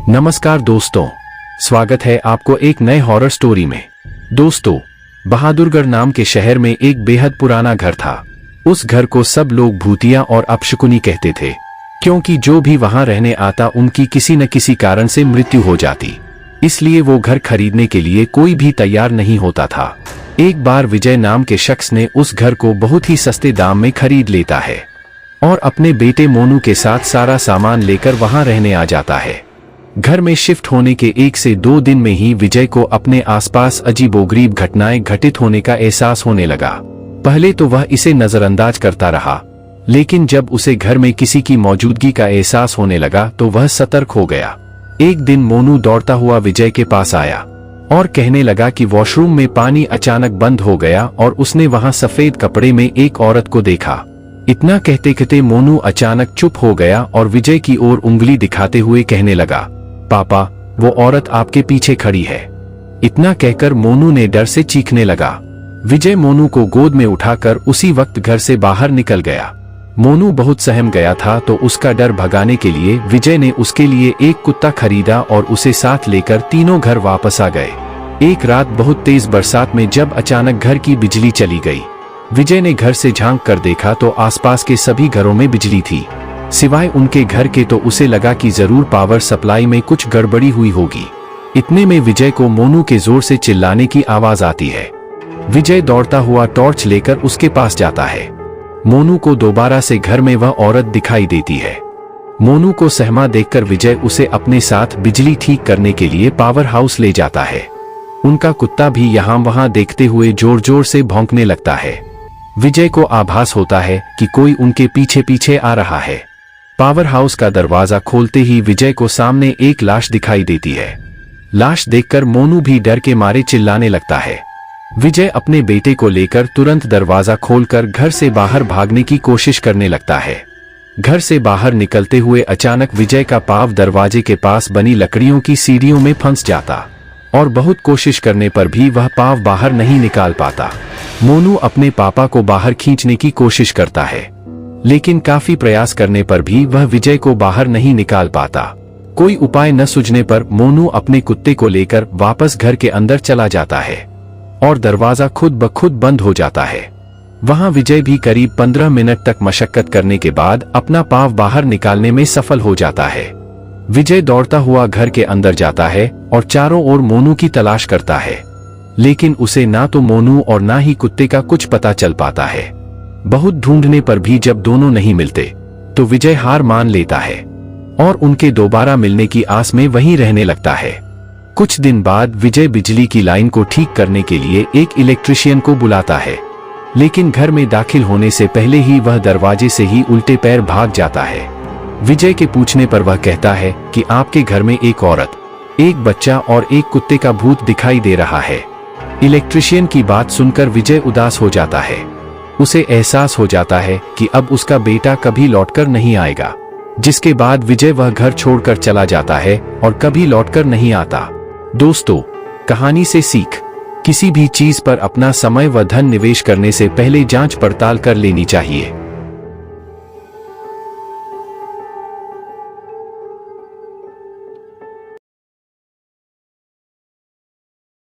नमस्कार दोस्तों, स्वागत है आपको एक नए हॉरर स्टोरी में। दोस्तों, बहादुरगढ़ नाम के शहर में एक बेहद पुराना घर था। उस घर को सब लोग भूतिया और अपशकुनी कहते थे, क्योंकि जो भी वहां रहने आता उनकी किसी न किसी कारण से मृत्यु हो जाती। इसलिए वो घर खरीदने के लिए कोई भी तैयार नहीं होता था। एक बार विजय नाम के शख्स ने उस घर को बहुत ही सस्ते दाम में खरीद लेता है और अपने बेटे मोनू के साथ सारा सामान लेकर वहां रहने आ जाता है। घर में शिफ्ट होने के 1 से 2 दिन में ही विजय को अपने आसपास अजीबोगरीब घटनाएं घटित होने का एहसास होने लगा। पहले तो वह इसे नजरअंदाज करता रहा, लेकिन जब उसे घर में किसी की मौजूदगी का एहसास होने लगा तो वह सतर्क हो गया। एक दिन मोनू दौड़ता हुआ विजय के पास आया और कहने लगा कि वॉशरूम में पानी अचानक बंद हो गया और उसने वहां सफेद कपड़े में एक औरत को देखा। इतना कहते कहते मोनू अचानक चुप हो गया और विजय की ओर उंगली दिखाते हुए कहने लगा, पापा, वो औरत आपके पीछे खड़ी है। इतना कहकर मोनू ने डर से चीखने लगा। विजय मोनू को गोद में उठाकर उसी वक्त घर से बाहर निकल गया। मोनू बहुत सहम गया था, तो उसका डर भगाने के लिए विजय ने उसके लिए एक कुत्ता खरीदा और उसे साथ लेकर तीनों घर वापस आ गए। एक रात बहुत तेज बरसात में जब अचानक घर की बिजली चली गई, विजय ने घर से झांक कर देखा तो आसपास के सभी घरों में बिजली थी, सिवाय उनके घर के। तो उसे लगा कि जरूर पावर सप्लाई में कुछ गड़बड़ी हुई होगी। इतने में विजय को मोनू के जोर से चिल्लाने की आवाज आती है। विजय दौड़ता हुआ टॉर्च लेकर उसके पास जाता है। मोनू को दोबारा से घर में वह औरत दिखाई देती है। मोनू को सहमा देखकर विजय उसे अपने साथ बिजली ठीक करने के लिए पावर हाउस ले जाता है। उनका कुत्ता भी यहाँ वहां देखते हुए जोर जोर से भौंकने लगता है। विजय को आभास होता है कि कोई उनके पीछे पीछे आ रहा है। पावर हाउस का दरवाजा खोलते ही विजय को सामने एक लाश दिखाई देती है। लाश देखकर मोनू भी डर के मारे चिल्लाने लगता है। विजय अपने बेटे को लेकर तुरंत दरवाजा खोलकर घर से बाहर भागने की कोशिश करने लगता है। घर से बाहर निकलते हुए अचानक विजय का पाँव दरवाजे के पास बनी लकड़ियों की सीढ़ियों में फंस जाता और बहुत कोशिश करने पर भी वह पाँव बाहर नहीं निकाल पाता। मोनू अपने पापा को बाहर खींचने की कोशिश करता है, लेकिन काफी प्रयास करने पर भी वह विजय को बाहर नहीं निकाल पाता। कोई उपाय न सूझने पर मोनू अपने कुत्ते को लेकर वापस घर के अंदर चला जाता है और दरवाजा खुद ब खुद बंद हो जाता है। वहां विजय भी करीब 15 मिनट तक मशक्कत करने के बाद अपना पाँव बाहर निकालने में सफल हो जाता है। विजय दौड़ता हुआ घर के अंदर जाता है और चारों ओर मोनू की तलाश करता है, लेकिन उसे ना तो मोनू और ना ही कुत्ते का कुछ पता चल पाता है। बहुत ढूंढने पर भी जब दोनों नहीं मिलते तो विजय हार मान लेता है और उनके दोबारा मिलने की आस में वहीं रहने लगता है। कुछ दिन बाद विजय बिजली की लाइन को ठीक करने के लिए एक इलेक्ट्रिशियन को बुलाता है, लेकिन घर में दाखिल होने से पहले ही वह दरवाजे से ही उल्टे पैर भाग जाता है। विजय के पूछने पर वह कहता है कि आपके घर में एक औरत, एक बच्चा और एक कुत्ते का भूत दिखाई दे रहा है। इलेक्ट्रिशियन की बात सुनकर विजय उदास हो जाता है। उसे एहसास हो जाता है कि अब उसका बेटा कभी लौटकर नहीं आएगा, जिसके बाद विजय वह घर छोड़कर चला जाता है और कभी लौटकर नहीं आता। दोस्तों, कहानी से सीख, किसी भी चीज पर अपना समय व धन निवेश करने से पहले जांच पड़ताल कर लेनी चाहिए।